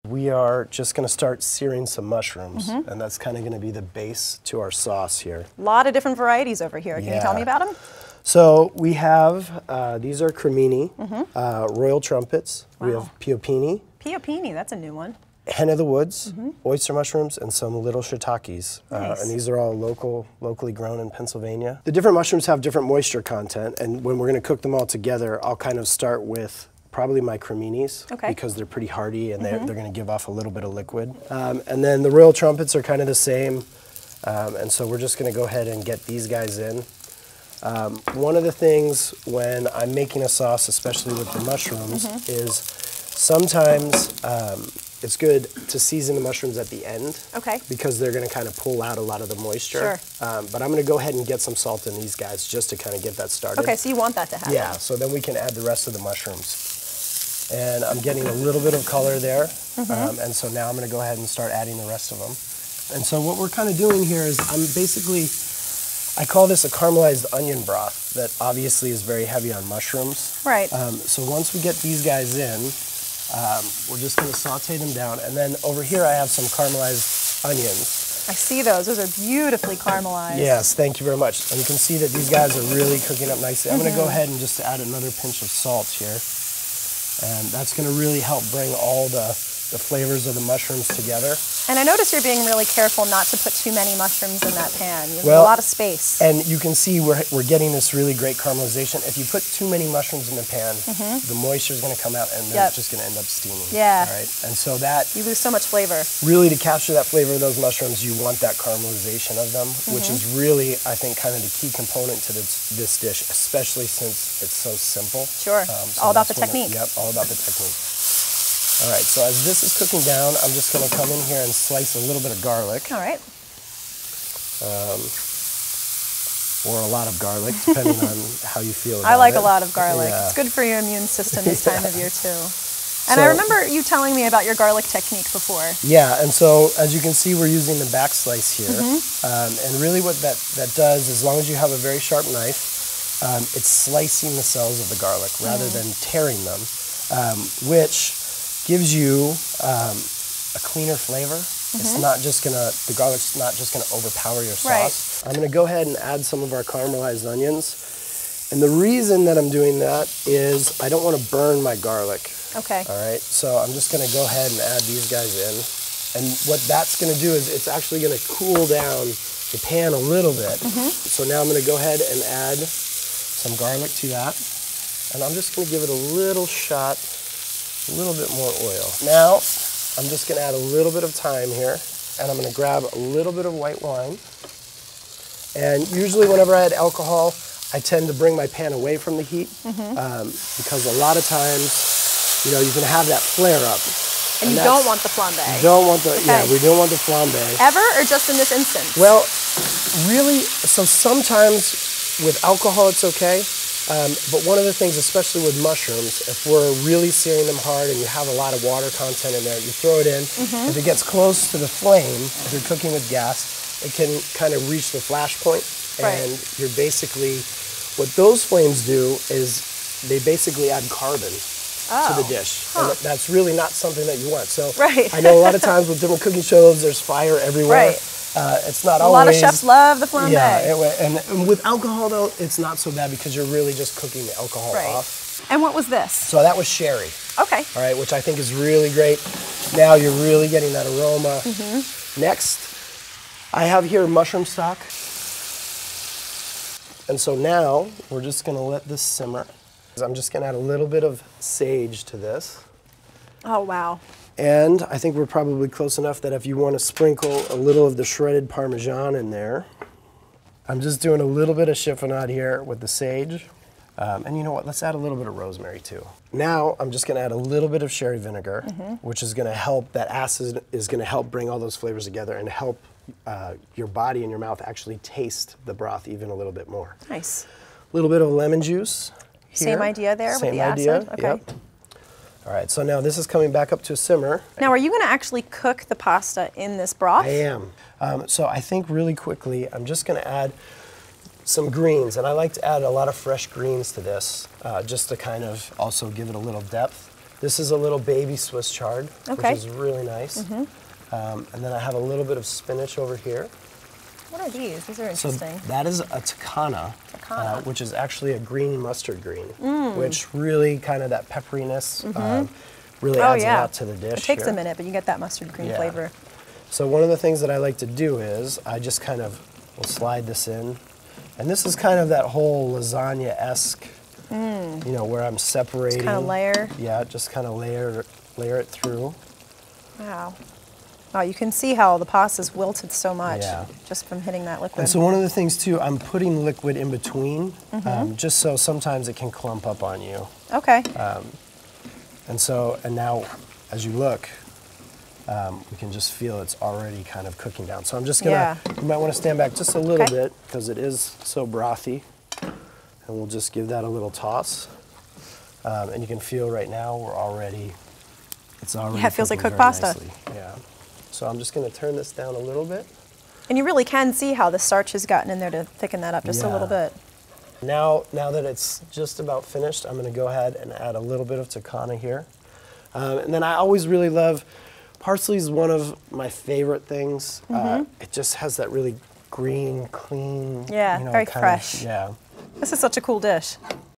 We are just going to start searing some mushrooms, and that's kind of going to be the base to our sauce here. A lot of different varieties over here. Can you tell me about them? So we have, these are cremini, royal trumpets. Wow. We have piopini. Piopini, that's a new one. Hen of the woods, oyster mushrooms, and some little shiitakes. Nice. And these are all locally grown in Pennsylvania. The different mushrooms have different moisture content, and when we're going to cook them all together, I'll kind of start with probably my creminis, because they're pretty hardy and they're going to give off a little bit of liquid. And then the royal trumpets are kind of the same, and so we're just going to go ahead and get these guys in. One of the things when I'm making a sauce, especially with the mushrooms, is sometimes it's good to season the mushrooms at the end, because they're going to kind of pull out a lot of the moisture. But I'm going to go ahead and get some salt in these guys just to kind of get that started. Okay, so you want that to happen. Yeah, so then we can add the rest of the mushrooms. And I'm getting a little bit of color there, and so now I'm going to go ahead and start adding the rest of them. And so what we're kind of doing here is I call this a caramelized onion broth that obviously is very heavy on mushrooms. Right. So once we get these guys in, we're just going to saute them down. And then over here I have some caramelized onions. I see those. Those are beautifully caramelized. Yes, thank you very much. And you can see that these guys are really cooking up nicely. I'm going to go ahead and just add another pinch of salt here. And that's going to really help bring all the flavors of the mushrooms together. And I notice you're being really careful not to put too many mushrooms in that pan. You have a lot of space. And you can see we're getting this really great caramelization. If you put too many mushrooms in the pan, the moisture is going to come out and they're just going to end up steaming. Yeah. All right? And so that... You lose so much flavor. Really, to capture that flavor of those mushrooms, you want that caramelization of them, which is really, I think, kind of the key component to this dish, especially since it's so simple. Sure. All about the technique. Yep, all about the technique. All right, so as this is cooking down, I'm just going to come in here and slice a little bit of garlic. All right. Or a lot of garlic, depending on how you feel about it. I like a lot of garlic. Yeah. It's good for your immune system this time of year, too. And I remember you telling me about your garlic technique before. Yeah, and so as you can see, we're using the back slice here. And really what that does, as long as you have a very sharp knife, it's slicing the cells of the garlic rather than tearing them, which gives you a cleaner flavor. It's not just the garlic's not just gonna overpower your sauce. I'm gonna go ahead and add some of our caramelized onions. And the reason that I'm doing that is I don't wanna burn my garlic. Okay. All right, so I'm just gonna go ahead and add these guys in. And what that's gonna do is it's actually gonna cool down the pan a little bit. So now I'm gonna go ahead and add some garlic to that. And I'm just gonna give it a little shot, a little bit more oil. Now, I'm just gonna add a little bit of thyme here, and I'm gonna grab a little bit of white wine. And usually whenever I add alcohol, I tend to bring my pan away from the heat, because a lot of times, you know, you can have that flare up. And you don't want the flambe. You don't want the, yeah, we don't want the flambe. Ever, or just in this instance? Well, really, so sometimes with alcohol it's okay. But one of the things, especially with mushrooms, if we're really searing them hard and you have a lot of water content in there, you throw it in. If it gets close to the flame, if you're cooking with gas, it can kind of reach the flash point. And you're basically, what those flames do is they basically add carbon to the dish. And that's really not something that you want. So I know a lot of times with different cooking shows, there's fire everywhere. It's not always. A lot of chefs love the flambe. Yeah, and with alcohol though, it's not so bad because you're really just cooking the alcohol off. And what was this? So that was sherry. Okay. All right, which I think is really great. Now you're really getting that aroma. Next, I have here mushroom stock. And so now we're just gonna let this simmer. I'm just gonna add a little bit of sage to this. Oh, wow. And I think we're probably close enough that if you want to sprinkle a little of the shredded Parmesan in there. I'm just doing a little bit of chiffonade here with the sage. And you know what, let's add a little bit of rosemary too. Now I'm just gonna add a little bit of sherry vinegar, which is gonna help, that acid is gonna help bring all those flavors together and help your body and your mouth actually taste the broth even a little bit more. Nice. A little bit of lemon juice here. Same idea there with the acid? Okay. Yep. All right, so now this is coming back up to a simmer. Now, are you going to actually cook the pasta in this broth? I am. So I think really quickly, I'm just going to add some greens, and I like to add a lot of fresh greens to this, just to kind of also give it a little depth. This is a little baby Swiss chard, which is really nice. And then I have a little bit of spinach over here. What are these? These are interesting. So that is a takana, which is actually a green mustard green, which really kind of that pepperiness really adds a lot to the dish. It takes a minute, but you get that mustard green flavor. So one of the things that I like to do is I just kind of will slide this in. And this is kind of that whole lasagna-esque, you know, where I'm separating. Just kind of layer. Yeah, just kind of layer it through. Wow. Wow, you can see how the pasta's wilted so much just from hitting that liquid. And so one of the things too, I'm putting liquid in between, just so sometimes it can clump up on you. Okay. And now, as you look, we can just feel it's already kind of cooking down. So I'm just gonna, you might want to stand back just a little bit because it is so brothy. And we'll just give that a little toss. And you can feel right now it's already it feels like cooked pasta. Nicely. Yeah. So I'm just gonna turn this down a little bit. And you really can see how the starch has gotten in there to thicken that up just a little bit. Now that it's just about finished, I'm gonna go ahead and add a little bit of takana here. And then I always really love, parsley is one of my favorite things. It just has that really green, clean, very fresh. Yeah. This is such a cool dish.